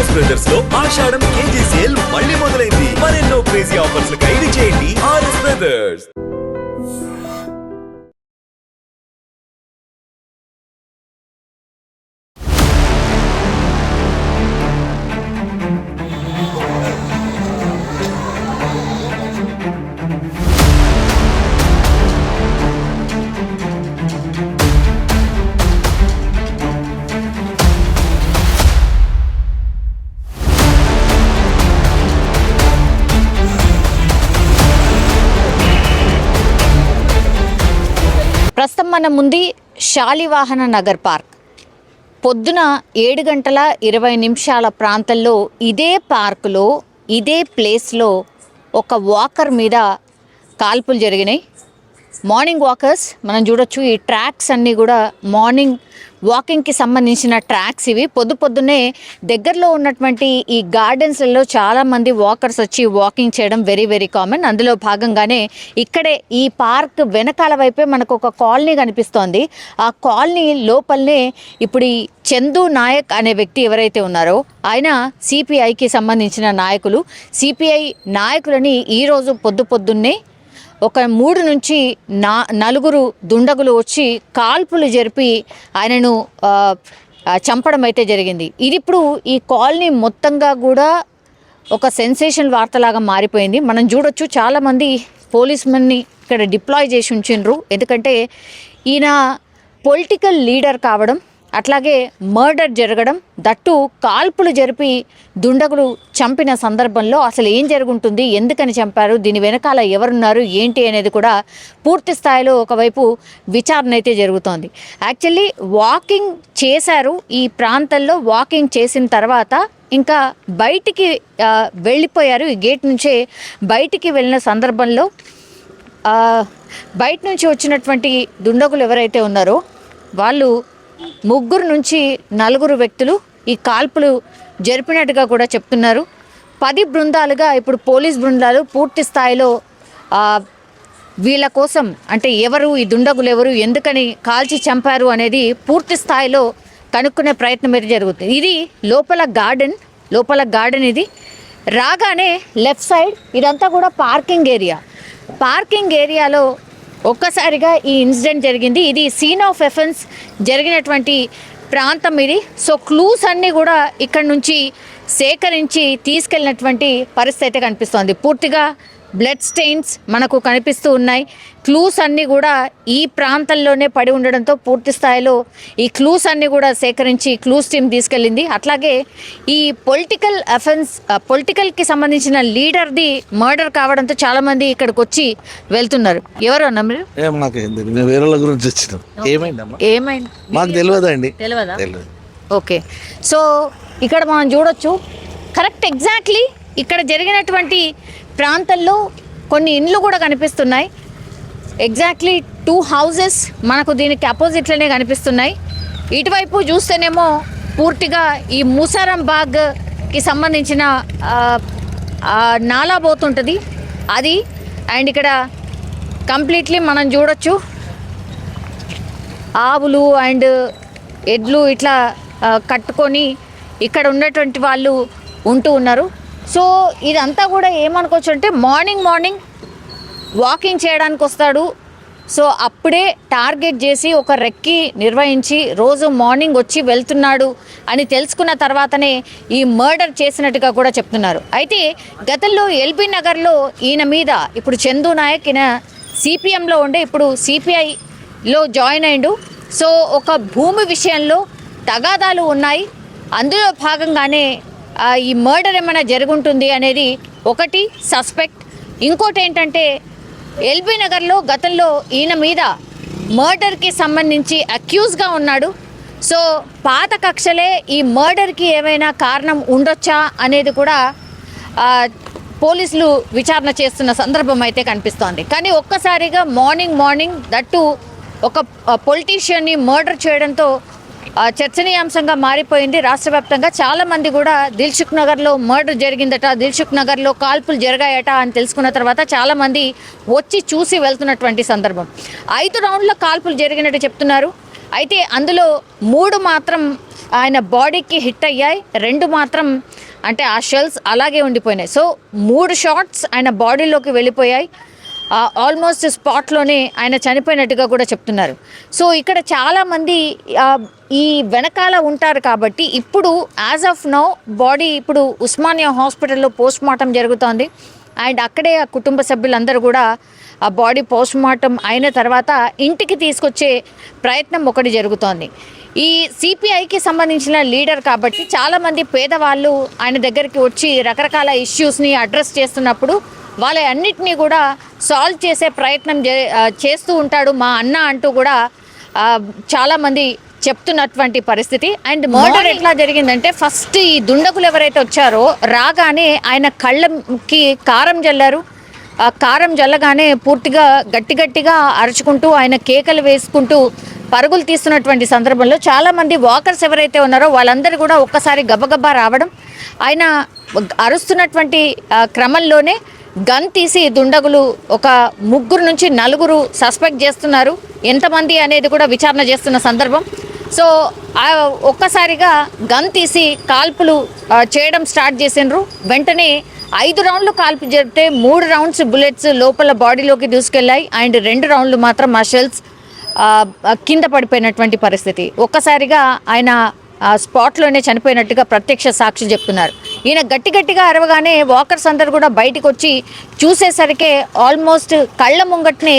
RS brothers లో ఆషాఢం KG sale మళ్ళీ మొదలైంది. మరెన్నో క్రేజీ ఆఫర్స్ ఖైదీ చేయండి ఆర్ఎస్ బ్రదర్స్. ప్రస్తుతం మన ముందు శాలివాహన నగర్ పార్క్. పొద్దున 7:20 ప్రాంతంలో ఇదే పార్కులో ఇదే ప్లేస్లో ఒక వాకర్ మీద కాల్పులు జరిగినాయి. మార్నింగ్ వాకర్స్ మనం చూడొచ్చు. ఈ ట్రాక్స్ అన్నీ కూడా మార్నింగ్ వాకింగ్కి సంబంధించిన ట్రాక్స్ ఇవి. పొద్దున్నే దగ్గరలో ఉన్నటువంటి ఈ గార్డెన్స్లలో చాలామంది వాకర్స్ వచ్చి వాకింగ్ చేయడం వెరీ వెరీ కామన్. అందులో భాగంగానే ఇక్కడే ఈ పార్క్ వెనకాల వైపే మనకు ఒక కాలనీ కనిపిస్తోంది. ఆ కాలనీ లోపలనే ఇప్పుడు ఈ చందు నాయక్ అనే వ్యక్తి ఎవరైతే ఉన్నారో ఆయన సిపిఐకి సంబంధించిన నాయకులు. సిపిఐ నాయకులని ఈరోజు పొద్దున్నే ఒక 3 నుంచి 4 దుండగులు వచ్చి కాల్పులు జరిపి ఆయనను చంపడం అయితే జరిగింది. ఇది ఇప్పుడు ఈ కాలనీ మొత్తంగా కూడా ఒక సెన్సేషన్ వార్తలాగా మారిపోయింది. మనం చూడొచ్చు చాలామంది పోలీస్ మెన్ని ఇక్కడ డిప్లాయ్ చేసి ఉంచిండ్రు. ఎందుకంటే ఈయన పొలిటికల్ లీడర్ కావడం, అట్లాగే మర్డర్ జరగడం, దట్టు కాల్పులు జరిపి దుండగులు చంపిన సందర్భంలో అసలు ఏం జరుగుతుంది, ఎందుకని చంపారు, దీని వెనకాల ఎవరున్నారు ఏంటి అనేది కూడా పూర్తి స్థాయిలో ఒకవైపు విచారణ అయితే జరుగుతోంది. యాక్చువల్లీ వాకింగ్ చేశారు ఈ ప్రాంతంలో. వాకింగ్ చేసిన తర్వాత ఇంకా బయటికి వెళ్ళిపోయారు. ఈ గేట్ నుంచే బయటికి వెళ్ళిన సందర్భంలో బయట నుంచి వచ్చినటువంటి దుండగులు ఎవరైతే ఉన్నారో వాళ్ళు 3 నుంచి 4 వ్యక్తులు ఈ కాల్పులు జరిపినట్టుగా కూడా చెప్తున్నారు. 10 బృందాలుగా ఇప్పుడు పోలీస్ బృందాలు పూర్తి స్థాయిలో వీళ్ళ కోసం, అంటే ఎవరు ఈ దుండగులు, ఎవరు ఎందుకని కాల్చి చంపారు అనేది పూర్తి స్థాయిలో కనుక్కునే ప్రయత్నం అయితే జరుగుతుంది. ఇది లోపల గార్డెన్ ఇది. రాగానే లెఫ్ట్ సైడ్ ఇదంతా కూడా పార్కింగ్ ఏరియాలో ఒక్కసారిగా ఈ ఇన్సిడెంట్ జరిగింది. ఇది సీన్ ఆఫ్ ఎఫెన్స్ జరిగినటువంటి ప్రాంతం ఇది. సో క్లూస్ అన్నీ కూడా ఇక్కడ నుంచి సేకరించి తీసుకెళ్ళినటువంటి పరిస్థితి అయితే కనిపిస్తోంది. పూర్తిగా బ్లడ్ స్టెయిన్స్ మనకు కనిపిస్తూ ఉన్నాయి. క్లూస్ అన్నీ కూడా ఈ ప్రాంతంలోనే పడి ఉండడంతో పూర్తి స్థాయిలో ఈ క్లూస్ అన్నీ కూడా సేకరించి క్లూస్ టీమ్ తీసుకెళ్ళింది. అట్లాగే ఈ పొలిటికల్కి సంబంధించిన లీడర్ది మర్డర్ కావడంతో చాలామంది ఇక్కడికి వచ్చి వెళ్తున్నారు. ఎవరు అన్న మీరు? ఏమైంది మాకు తెలియదండి. తెలియదా? ఓకే. సో ఇక్కడ మనం చూడొచ్చు కరెక్ట్ ఎగ్జాక్ట్లీ ఇక్కడ జరిగినటువంటి ప్రాంతంలో కొన్ని ఇండ్లు కూడా కనిపిస్తున్నాయి. ఎగ్జాక్ట్లీ 2 హౌసెస్ మనకు దీనికి అపోజిట్లోనే కనిపిస్తున్నాయి. ఇటువైపు చూస్తేనేమో పూర్తిగా ఈ ముసారం బాగ్కి సంబంధించిన నాలా పోతుంటుంది అది. అండ్ ఇక్కడ కంప్లీట్లీ మనం చూడొచ్చు ఆవులు అండ్ ఎడ్లు ఇట్లా కట్టుకొని ఇక్కడ ఉన్నటువంటి వాళ్ళు ఉంటూ ఉన్నారు. సో ఇదంతా కూడా ఏమనుకోవచ్చు అంటే మార్నింగ్ వాకింగ్ చేయడానికి వస్తాడు. సో అప్పుడే టార్గెట్ చేసి ఒక రెక్కి నిర్వహించి రోజు మార్నింగ్ వచ్చి వెళ్తున్నాడు అని తెలుసుకున్న తర్వాతనే ఈ మర్డర్ చేసినట్టుగా కూడా చెప్తున్నారు. అయితే గతంలో ఎల్బీ నగర్లో ఈయన మీద ఇప్పుడు చందు నాయక్ ఈయన సిపిఎంలో ఉండే ఇప్పుడు సిపిఐలో జాయిన్ అయ్యిండు. సో ఒక భూమి విషయంలో తగాదాలు ఉన్నాయి. అందులో భాగంగానే ఈ మర్డర్ ఏమైనా జరుగుంటుంది అనేది ఒకటి సస్పెక్ట్. ఇంకోటి ఏంటంటే ఎల్బీ నగర్లో గతంలో ఈయన మీద మర్డర్కి సంబంధించి అక్యూజ్గా ఉన్నాడు. సో పాత కక్షలే ఈ మర్డర్కి ఏమైనా కారణం ఉండొచ్చా అనేది కూడా పోలీసులు విచారణ చేస్తున్న సందర్భం అయితే కనిపిస్తోంది. కానీ ఒక్కసారిగా మార్నింగ్ దట్టు ఒక పొలిటీషియన్ని మర్డర్ చేయడంతో చర్చనీయాంశంగా మారిపోయింది. రాష్ట్ర వ్యాప్తంగా చాలామంది కూడా దిల్సుఖ్ నగర్లో మర్డర్ జరిగిందట, దిల్సుఖ్ నగర్లో కాల్పులు జరిగాయట అని తెలుసుకున్న తర్వాత చాలామంది వచ్చి చూసి వెళ్తున్నటువంటి సందర్భం. 5 రౌండ్ల కాల్పులు జరిగినట్టు చెప్తున్నారు. అయితే అందులో 3 మాత్రం ఆయన బాడీకి హిట్ అయ్యాయి, 2 మాత్రం అంటే ఆ షెల్స్ అలాగే ఉండిపోయినాయి. సో 3 షాట్స్ ఆయన బాడీలోకి వెళ్ళిపోయాయి. ఆల్మోస్ట్ స్పాట్లోనే ఆయన చనిపోయినట్టుగా కూడా చెప్తున్నారు. సో ఇక్కడ చాలామంది ఈ వెనకాల ఉంటారు కాబట్టి ఇప్పుడు యాజ్ ఆఫ్ నౌ బాడీ ఇప్పుడు ఉస్మానియా హాస్పిటల్లో పోస్ట్ మార్టం జరుగుతోంది. అండ్ అక్కడే ఆ కుటుంబ సభ్యులందరూ కూడా ఆ బాడీ పోస్ట్ మార్టం అయిన తర్వాత ఇంటికి తీసుకొచ్చే ప్రయత్నం ఒకటి జరుగుతోంది. ఈ సిపిఐకి సంబంధించిన లీడర్ కాబట్టి చాలామంది పేదవాళ్ళు ఆయన దగ్గరికి వచ్చి రకరకాల ఇష్యూస్ని అడ్రస్ చేస్తున్నప్పుడు వాళ్ళ అన్నిటినీ కూడా సాల్వ్ చేసే ప్రయత్నం చేస్తూ ఉంటాడు మా అన్న అంటూ కూడా చాలామంది చెప్తున్నటువంటి పరిస్థితి. అండ్ మర్డర్ ఎట్లా జరిగిందంటే ఫస్ట్ ఈ దుండగులు ఎవరైతే వచ్చారో రాగానే ఆయన కళ్ళకి కారం జల్లారు. కారం జల్లగానే పూర్తిగా గట్టిగా అరుచుకుంటూ ఆయన కేకలు వేసుకుంటూ పరుగులు తీస్తున్నటువంటి సందర్భంలో చాలామంది వాకర్స్ ఎవరైతే ఉన్నారో వాళ్ళందరూ కూడా ఒక్కసారి గబగబా రావడం, ఆయన అరుస్తున్నటువంటి క్రమంలోనే గన్ తీసి దుండగులు ఒక 3 నుంచి 4 సస్పెక్ట్ చేస్తున్నారు. ఎంతమంది అనేది కూడా విచారణ చేస్తున్న సందర్భం. సో ఒక్కసారిగా గన్ తీసి కాల్పులు చేయడం స్టార్ట్ చేసిండ్రు. వెంటనే 5 రౌండ్లు కాల్పు జరిపితే 3 రౌండ్స్ బుల్లెట్స్ లోపల బాడీలోకి దూసుకెళ్ళాయి. అండ్ 2 రౌండ్లు మాత్రం ఆ షెల్స్ కింద పడిపోయినటువంటి పరిస్థితి. ఒక్కసారిగా ఆయన స్పాట్లోనే చనిపోయినట్టుగా ప్రత్యక్ష సాక్షి చెప్తున్నారు. ఈయన గట్టిగా అరవగానే వాకర్స్ అందరు కూడా బయటకు వచ్చి చూసేసరికే ఆల్మోస్ట్ కళ్ళ ముంగట్నే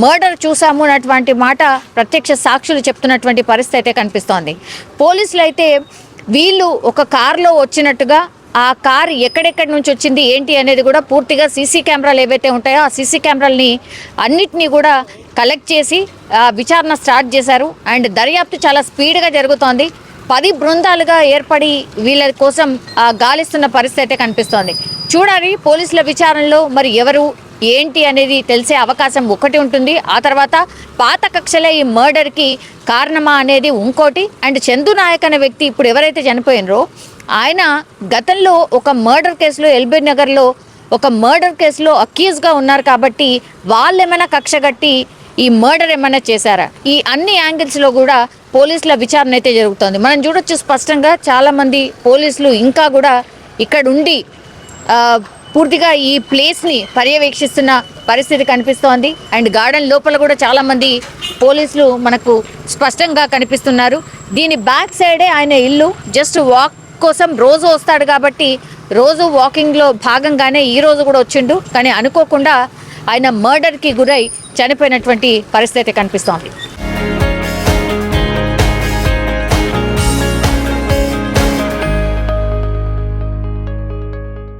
మర్డర్ చూసాము అన్నటువంటి మాట ప్రత్యక్ష సాక్షులు చెప్తున్నటువంటి పరిస్థితి అయితే కనిపిస్తోంది. పోలీసులు అయితే వీళ్ళు ఒక కారులో వచ్చినట్టుగా ఆ కారు ఎక్కడెక్కడి నుంచి వచ్చింది ఏంటి అనేది కూడా పూర్తిగా సీసీ కెమెరాలు ఏవైతే ఉంటాయో ఆ సీసీ కెమెరాలని అన్నిటినీ కూడా కలెక్ట్ చేసి విచారణ స్టార్ట్ చేశారు. అండ్ దర్యాప్తు చాలా స్పీడ్గా జరుగుతోంది. 10 బృందాలుగా ఏర్పడి వీళ్ళ కోసం గాలిస్తున్న పరిస్థితి అయితే కనిపిస్తోంది. చూడాలి పోలీసుల విచారణలో మరి ఎవరు ఏంటి అనేది తెలిసే అవకాశం ఒకటి ఉంటుంది. ఆ తర్వాత పాత కక్షలే ఈ మర్డర్కి కారణమా అనేది ఇంకోటి. అండ్ చందు నాయక్ అనే వ్యక్తి ఇప్పుడు ఎవరైతే చనిపోయినరో ఆయన గతంలో ఒక మర్డర్ కేసులో ఎల్బీ నగర్లో ఒక మర్డర్ కేసులో అక్యూజ్గా ఉన్నారు కాబట్టి వాళ్ళు ఏమైనా కక్ష కట్టి ఈ మర్డర్ ఏమైనా చేశారా, ఈ అన్ని యాంగిల్స్లో కూడా పోలీసుల విచారణ అయితే జరుగుతుంది. మనం చూడొచ్చు స్పష్టంగా చాలామంది పోలీసులు ఇంకా కూడా ఇక్కడ ఉండి పూర్తిగా ఈ ప్లేస్ని పర్యవేక్షిస్తున్న పరిస్థితి కనిపిస్తోంది. అండ్ గార్డెన్ లోపల కూడా చాలామంది పోలీసులు మనకు స్పష్టంగా కనిపిస్తున్నారు. దీని బ్యాక్ సైడే ఆయన ఇల్లు. జస్ట్ వాక్ కోసం రోజు వస్తాడు కాబట్టి రోజు వాకింగ్లో భాగంగానే ఈ రోజు కూడా వచ్చిండు. కానీ అనుకోకుండా ఆయన మర్డర్కి గురై చనిపోయినటువంటి పరిస్థితి కనిపిస్తోంది.